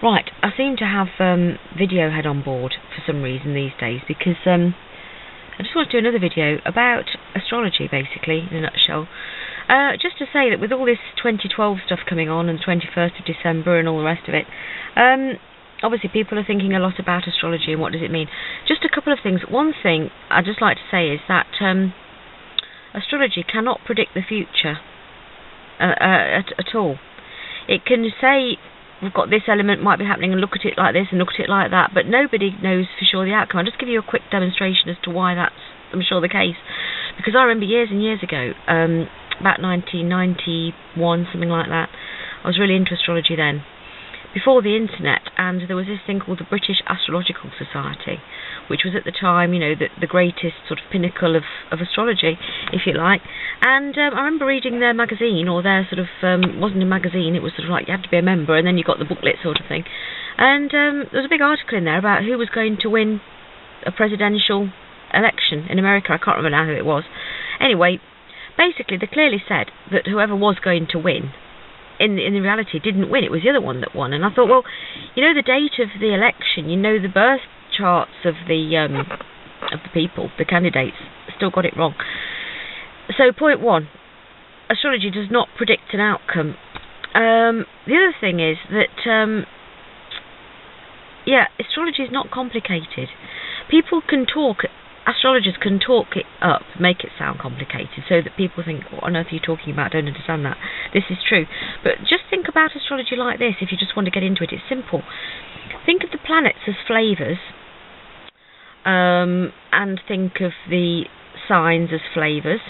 Right, I seem to have video head on board for some reason these days, because I just want to do another video about astrology, basically, in a nutshell. Just to say that with all this 2012 stuff coming on, and the 21st of December and all the rest of it, obviously people are thinking a lot about astrology and what does it mean. Just a couple of things. One thing I'd just like to say is that astrology cannot predict the future at all. It can say we've got this element might be happening and look at it like this and look at it like that, but nobody knows for sure the outcome. I'll just give you a quick demonstration as to why that's, I'm sure, the case. Because I remember years and years ago, about 1991, something like that, I was really into astrology then, before the internet, and there was this thing called the British Astrological Society, which was at the time, you know, the greatest sort of pinnacle of astrology, if you like. And I remember reading their magazine, or their sort of, wasn't a magazine, it was sort of like you had to be a member, and then you got the booklet sort of thing. And there was a big article in there about who was going to win a presidential election in America. I can't remember now who it was. Anyway, basically they clearly said that whoever was going to win, in reality, didn't win. It was the other one that won. And I thought, well, you know the date of the election, you know the birth charts of the people, the candidates, still got it wrong. So point one, astrology does not predict an outcome. The other thing is that, astrology is not complicated. People can talk, astrologers can talk it up, make it sound complicated, so that people think, what on earth are you talking about? I don't understand that. This is true. But just think about astrology like this, if you just want to get into it. It's simple. Think of the planets as flavours, and think of the signs as flavours,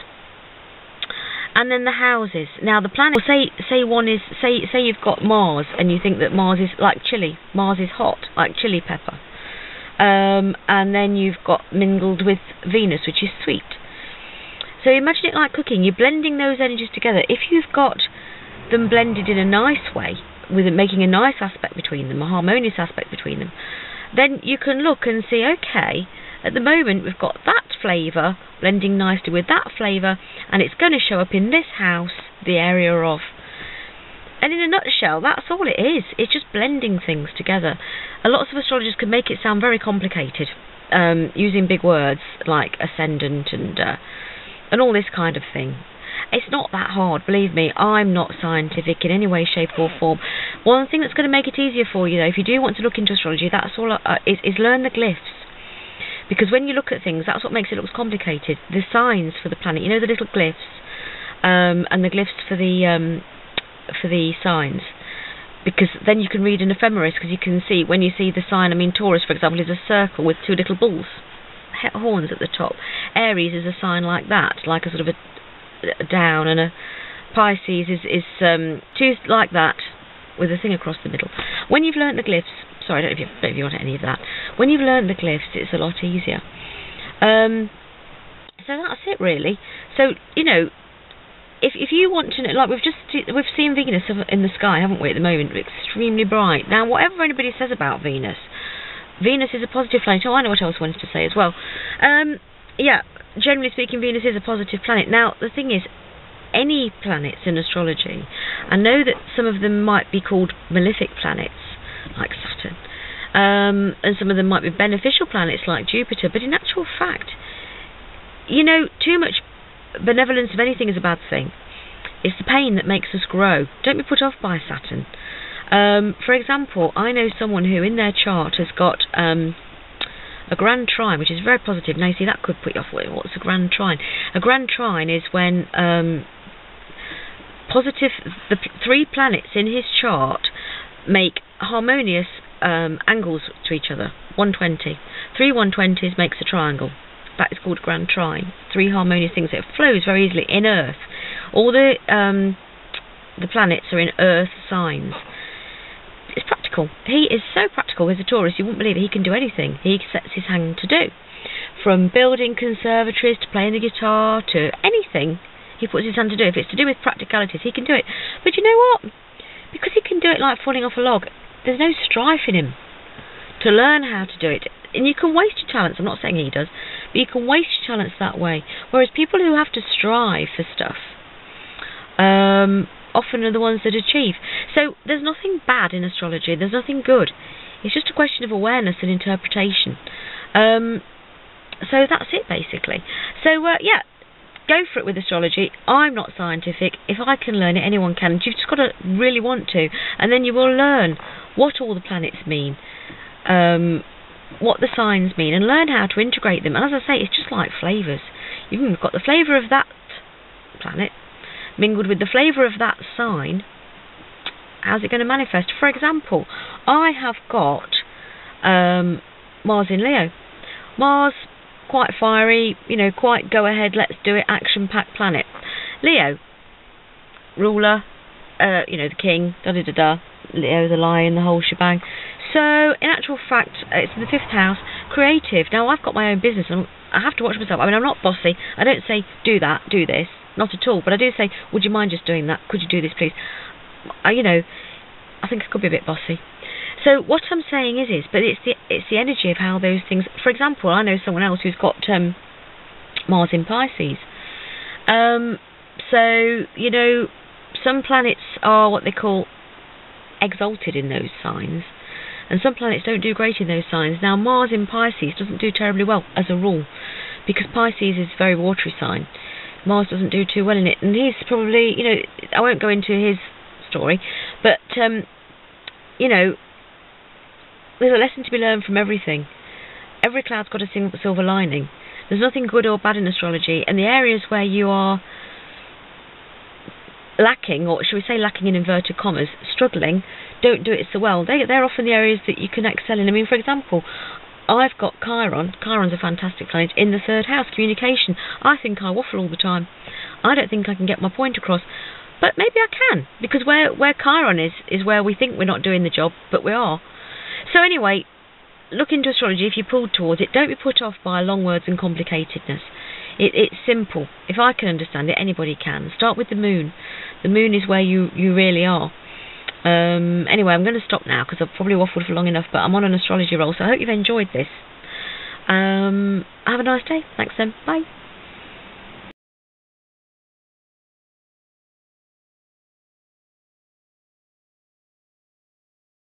and then the houses. Now the planet, say one is, say you've got Mars, and you think that Mars is like chili. Mars is hot, like chili pepper. And then you've got mingled with Venus, which is sweet. So imagine it like cooking. You're blending those energies together. If you've got them blended in a nice way, with it making a nice aspect between them, a harmonious aspect between them, then you can look and see, okay, at the moment we've got that flavour blending nicely with that flavour, and it's going to show up in this house, the area of. And in a nutshell, that's all it is. It's just blending things together. A lot of astrologers can make it sound very complicated, using big words like ascendant and all this kind of thing. It's not that hard, believe me. I'm not scientific in any way, shape or form. One thing that's going to make it easier for you, though, if you do want to look into astrology, that's all is learn the glyphs. Because when you look at things, that's what makes it look complicated. The signs for the planet, you know, the little glyphs, and the glyphs for the signs, because then you can read an ephemeris, because you can see, when you see the sign, I mean Taurus for example is a circle with two little bulls, horns at the top. Aries is a sign like that, like a sort of a down, and a Pisces is two like that with a thing across the middle. When you've learnt the glyphs, sorry, I don't know if you want any of that, when you've learnt the glyphs it's a lot easier. So that's it really. So, you know, If you want to know, like we've seen Venus in the sky, haven't we, at the moment, extremely bright. Now, whatever anybody says about Venus, Venus is a positive planet. Oh, I know what else I wanted to say as well. Generally speaking, Venus is a positive planet. Now, the thing is, any planets in astrology, I know that some of them might be called malefic planets, like Saturn, and some of them might be beneficial planets, like Jupiter, but in actual fact, you know, too much benevolence of anything is a bad thing. It's the pain that makes us grow. Don't be put off by Saturn. For example, I know someone who in their chart has got a grand trine, which is very positive. Now you see, that could put you off. What's a grand trine? A grand trine is when the three planets in his chart make harmonious angles to each other. 120. 3 120s makes a triangle. That is called grand trine. Three harmonious things. It flows very easily in Earth. All the planets are in Earth signs. It's practical. He is so practical. He's a Taurus. You wouldn't believe it. He can do anything. He sets his hand to do. From building conservatories to playing the guitar to anything, he puts his hand to do. If it's to do with practicalities, he can do it. But you know what? Because he can do it like falling off a log, there's no strife in him to learn how to do it. And you can waste your talents. I'm not saying he does, but you can waste your talents that way. Whereas people who have to strive for stuff, often are the ones that achieve. So there's nothing bad in astrology, there's nothing good. It's just a question of awareness and interpretation. So that's it, basically. So, yeah, go for it with astrology. I'm not scientific. If I can learn it, anyone can. You've just got to really want to. And then you will learn what all the planets mean, what the signs mean, and learn how to integrate them. And as I say, it's just like flavours. You've got the flavour of that planet mingled with the flavour of that sign. How's it going to manifest? For example, I have got Mars in Leo. Mars, quite fiery, quite go ahead, let's do it, action-packed planet. Leo, ruler, the king, da-da-da-da, Leo, the lion, the whole shebang. So, in actual fact, it's in the 5th house, creative. Now, I've got my own business, and I have to watch myself. I mean, I'm not bossy. I don't say, do that, do this. Not at all. But I do say, would you mind just doing that? Could you do this, please? I think I could be a bit bossy. So what I'm saying is, but it's the energy of how those things. For example, I know someone else who's got Mars in Pisces. So some planets are what they call exalted in those signs, and some planets don't do great in those signs. Now, Mars in Pisces doesn't do terribly well as a rule, because Pisces is a very watery sign. Mars doesn't do too well in it, and he's probably, I won't go into his story, but there's a lesson to be learned from everything. Every cloud's got a silver lining. There's nothing good or bad in astrology, and the areas where you are lacking, or should we say lacking in inverted commas, struggling, don't do it so well. They're often the areas that you can excel in. I mean, for example, I've got Chiron. Chiron's a fantastic planet in the 3rd house, communication. I think I waffle all the time. I don't think I can get my point across. But maybe I can, because where Chiron is where we think we're not doing the job, but we are. So anyway, look into astrology if you're pulled towards it. Don't be put off by long words and complicatedness. It's simple. If I can understand it, anybody can. Start with the moon. The moon is where you really are. Anyway, I'm going to stop now because I've probably waffled for long enough, but I'm on an astrology roll, so I hope you've enjoyed this. Have a nice day. Thanks then. Bye.